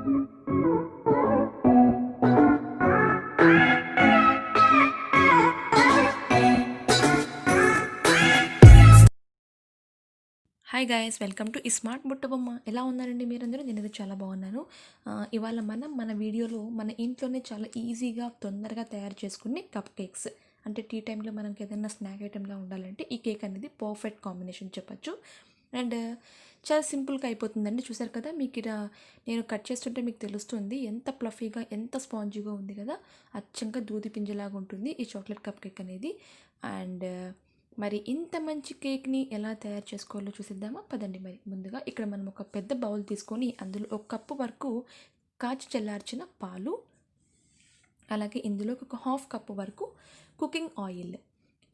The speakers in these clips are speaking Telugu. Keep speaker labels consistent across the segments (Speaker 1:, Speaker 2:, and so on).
Speaker 1: Hi guys, welcome to iSmart బుట్ట బొమ్మ. ఎలా ఉన్నారండి మీరందరూ? నేనైతే చాలా బాగున్నాను. ఇవాళ మన వీడియోలో మన ఇంట్లోనే చాలా ఈజీగా తొందరగా తయారు చేసుకునే కప్ కేక్స్, అంటే టీ టైంలో మనకి ఏదైనా స్నాక్ ఐటెంలా ఉండాలంటే ఈ కేక్ అనేది పర్ఫెక్ట్ కాంబినేషన్ చెప్పచ్చు. అండ్ చాలా సింపుల్గా అయిపోతుందండి. చూసారు కదా, మీకు ఇక్కడ నేను కట్ చేస్తుంటే మీకు తెలుస్తుంది ఎంత ప్లఫీగా, ఎంత స్పాంజీగా ఉంది కదా. అచ్చంగా దూది పింజలాగా ఉంటుంది ఈ చాక్లెట్ కప్ కేక్ అనేది. అండ్ మరి ఇంత మంచి కేక్ని ఎలా తయారు చేసుకోవాలో చూసిద్దామా? పదండి. మరి ముందుగా ఇక్కడ మనం ఒక పెద్ద బౌల్ తీసుకొని అందులో ఒక కప్పు వరకు కాచి చల్లార్చిన పాలు, అలాగే ఇందులో ఒక హాఫ్ కప్పు వరకు కుకింగ్ ఆయిల్,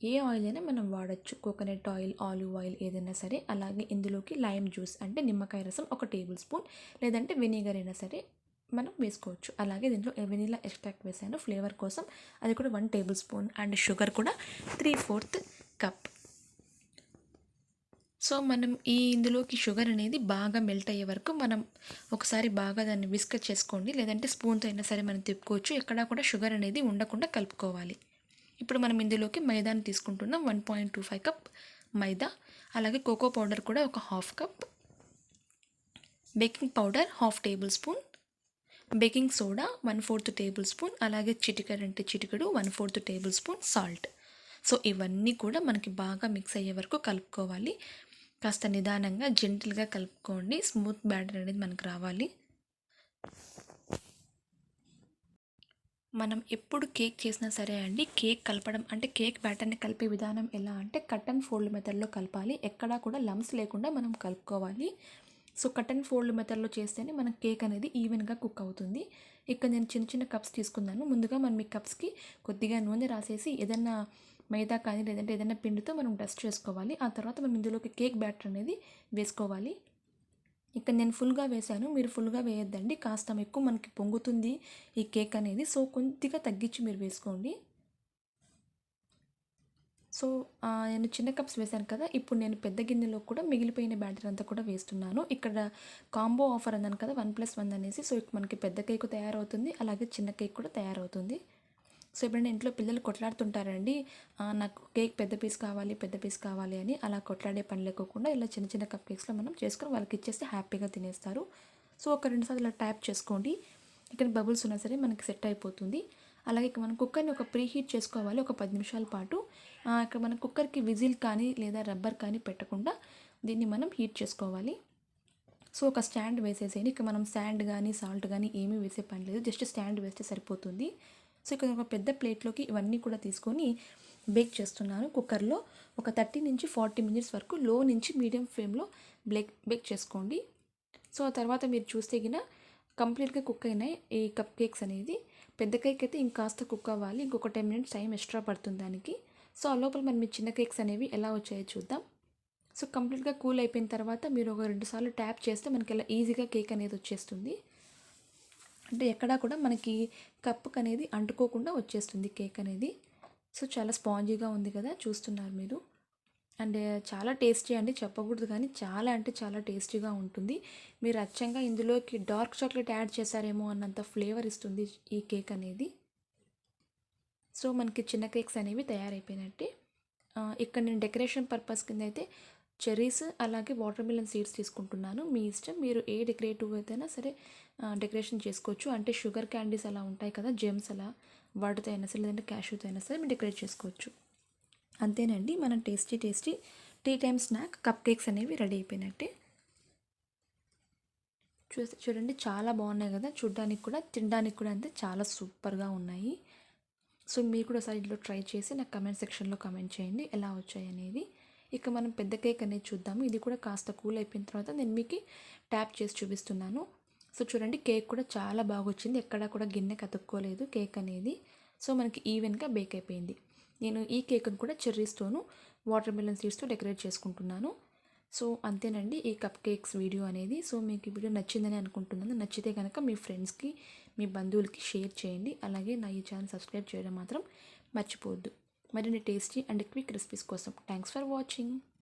Speaker 1: ఏ ఆయిల్ అయినా మనం వాడచ్చు, కోకోనట్ ఆయిల్, ఆలివ్ ఆయిల్ ఏదైనా సరే. అలాగే ఇందులోకి లైమ్ జ్యూస్ అంటే నిమ్మకాయ రసం 1 టేబుల్ స్పూన్, లేదంటే వెనిగర్ అయినా సరే మనం వేసుకోవచ్చు. అలాగే దీంట్లో వెనీలా ఎక్స్ట్రాక్ట్ వేసాను ఫ్లేవర్ కోసం, అది కూడా 1 టేబుల్ స్పూన్. అండ్ షుగర్ కూడా 3/4 కప్. సో మనం ఇందులోకి షుగర్ అనేది బాగా మెల్ట్ అయ్యే వరకు మనం ఒకసారి బాగా దాన్ని విస్క్ చేసుకోండి, లేదంటే స్పూన్తో అయినా సరే మనం తిప్పుకోవచ్చు. ఎక్కడా కూడా షుగర్ అనేది ఉండకుండా కలుపుకోవాలి. ఇప్పుడు మనం ఇందులోకి మైదాని తీసుకుంటున్నాం, 1.25 కప్ మైదా. అలాగే కోకో పౌడర్ కూడా ఒక half cup, baking powder 1/2 table spoon, baking soda 1/4 table spoon, అలాగే చిటికెడు 1/4 టేబుల్ స్పూన్ సాల్ట్. సో ఇవన్నీ కూడా మనకి బాగా మిక్స్ అయ్యే వరకు కలుపుకోవాలి. కాస్త నిదానంగా జెంటిల్గా కలుపుకోండి, స్మూత్ బ్యాటర్ అనేది మనకు రావాలి. మనం ఎప్పుడు కేక్ చేసినా సరే అండి, కేక్ కలపడం అంటే కేక్ బ్యాటర్ని కలిపే విధానం ఎలా అంటే కట్ అండ్ ఫోల్డ్ మెథడ్లో కలపాలి. ఎక్కడా కూడా లమ్స్ లేకుండా మనం కలుపుకోవాలి. సో కట్ అండ్ ఫోల్డ్ మెథడ్లో చేస్తేనే మన కేక్ అనేది ఈవెన్గా కుక్ అవుతుంది. ఇక్కడ నేను చిన్న చిన్న కప్స్ తీసుకున్నాను. ముందుగా మనం ఈ కప్స్కి కొద్దిగా నూనె రాసేసి ఏదైనా మైదా కానీ లేదంటే ఏదైనా పిండితో మనం డస్ట్ చేసుకోవాలి. ఆ తర్వాత మనం ఇందులోకి కేక్ బ్యాటర్ అనేది వేసుకోవాలి. ఇక్కడ నేను ఫుల్గా వేసాను, మీరు ఫుల్గా వేయొద్దండి, కాస్త ఎక్కువ మనకి పొంగుతుంది ఈ కేక్ అనేది. సో కొద్దిగా తగ్గించి మీరు వేసుకోండి. సో నేను చిన్న కప్స్ వేసాను కదా, ఇప్పుడు నేను పెద్ద గిన్నెలో కూడా మిగిలిపోయిన బ్యాటర్ అంతా కూడా వేస్తున్నాను. ఇక్కడ కాంబో ఆఫర్ అన్నాను కదా, 1+1 అనేసి. సో ఇక్కడ మనకి పెద్ద కేక్ తయారవుతుంది, అలాగే చిన్న కేక్ కూడా తయారవుతుంది. సో ఎప్పుడైనా ఇంట్లో పిల్లలు కొట్లాడుతుంటారండి, నాకు కేక్ పెద్ద పీస్ కావాలి అని. అలా కొట్లాడే పని లేకోకుండా ఇలా చిన్న చిన్న కప్ కేక్స్లో మనం చేసుకొని వాళ్ళకి ఇచ్చేస్తే హ్యాపీగా తినేస్తారు. సో ఒక 2 సార్లు ఇలా ట్యాప్ చేసుకోండి, ఇక్కడ బబుల్స్ ఉన్నా సరే మనకి సెట్ అయిపోతుంది. అలాగే మనం కుక్కర్ని ఒక ప్రీ హీట్ చేసుకోవాలి ఒక 10 నిమిషాల పాటు. ఇక్కడ మనం కుక్కర్కి విజిల్ కానీ లేదా రబ్బర్ కానీ పెట్టకుండా దీన్ని మనం హీట్ చేసుకోవాలి. సో ఒక స్టాండ్ వేసేసేయండి. ఇక్కడ మనం శాండ్ కానీ సాల్ట్ కానీ ఏమీ వేసే పని లేదు, జస్ట్ స్టాండ్ వేస్తే సరిపోతుంది. సో ఇక్కడ ఒక పెద్ద ప్లేట్లోకి ఇవన్నీ కూడా తీసుకొని బేక్ చేస్తున్నాను. కుక్కర్లో ఒక 30 నుంచి 40 మినిట్స్ వరకు లో నుంచి మీడియం ఫ్లేమ్లో బేక్ చేసుకోండి. సో ఆ తర్వాత మీరు చూస్తే గిన కంప్లీట్గా కుక్ అయినాయి ఈ కప్ కేక్స్ అనేది. పెద్ద కేక్ అయితే ఇంకాస్త కుక్ అవ్వాలి, ఇంకొక 10 మినిట్స్ టైం ఎక్స్ట్రా పడుతుంది దానికి. సో ఆ లోపల మనం మీ చిన్న కేక్స్ అనేవి ఎలా వచ్చాయో చూద్దాం. సో కంప్లీట్గా కూల్ అయిపోయిన తర్వాత మీరు ఒక 2 సార్లు ట్యాప్ చేస్తే మనకి ఇలా ఈజీగా కేక్ అనేది వచ్చేస్తుంది. అంటే ఎక్కడా కూడా మనకి కప్పుకి అనేది అంటుకోకుండా వచ్చేస్తుంది కేక్ అనేది. సో చాలా స్పాంజీగా ఉంది కదా, చూస్తున్నారు మీరు. అండ్ చాలా టేస్టీ అండి, చెప్పకూడదు కానీ చాలా అంటే చాలా టేస్టీగా ఉంటుంది. మీరు అచ్చంగా ఇందులోకి డార్క్ చాక్లెట్ యాడ్ చేశారేమో అన్నంత ఫ్లేవర్ ఇస్తుంది ఈ కేక్ అనేది. సో మనకి చిన్న కేక్స్ అనేవి తయారైపోయినట్టే. ఇక్కడ నేను డెకరేషన్ పర్పస్ కింద అయితే చెర్రీస్ అలాగే వాటర్ మిలన్ సీడ్స్ తీసుకుంటున్నాను. మీ ఇష్టం, మీరు ఏ డెకరేటివ్ అయితేనా సరే డెకరేషన్ చేసుకోవచ్చు. అంటే షుగర్ క్యాండీస్ అలా ఉంటాయి కదా, జెమ్స్ అలా వాటితో అయినా సరే లేదంటే క్యాష్యూతో అయినా సరే మీరు డెకరేట్ చేసుకోవచ్చు. అంతేనండి, మనం tasty tea time snack cupcakes అనేవి రెడీ అయిపోయినట్టే. చూడండి చాలా బాగున్నాయి కదా, చూడ్డానికి కూడా తినడానికి కూడా అంతే చాలా సూపర్గా ఉన్నాయి. సో మీరు కూడా ఒకసారి ఇంట్లో ట్రై చేసి నాకు కమెంట్ సెక్షన్లో కమెంట్ చేయండి ఎలా వచ్చాయి అనేది. ఇక మనం పెద్ద కేక్ అనేది చూద్దాము. ఇది కూడా కాస్త కూల్ అయిపోయిన తర్వాత నేను మీకు ట్యాప్ చేసి చూపిస్తున్నాను. సో చూడండి, కేక్ కూడా చాలా బాగా వచ్చింది, ఎక్కడా కూడా గిన్నె కతుక్కోలేదు కేక్ అనేది. సో మనకి ఈవెన్గా బేక్ అయిపోయింది. నేను ఈ కేక్ను కూడా చెర్రీస్తోను వాటర్ మెలన్ సీడ్స్తో డెకరేట్ చేసుకుంటున్నాను. సో అంతేనండి ఈ కప్ కేక్స్ వీడియో అనేది. సో మీకు ఈ వీడియో నచ్చిందని అనుకుంటున్నాను. నచ్చితే కనుక మీ ఫ్రెండ్స్కి, మీ బంధువులకి షేర్ చేయండి. అలాగే నా ఈ ఛానల్ సబ్స్క్రైబ్ చేయడం మాత్రం మర్చిపోవద్దు. మరిన్ని టేస్టీ అండ్ క్విక్ రెసిపీస్ కోసం థ్యాంక్స్ ఫర్ వాచింగ్.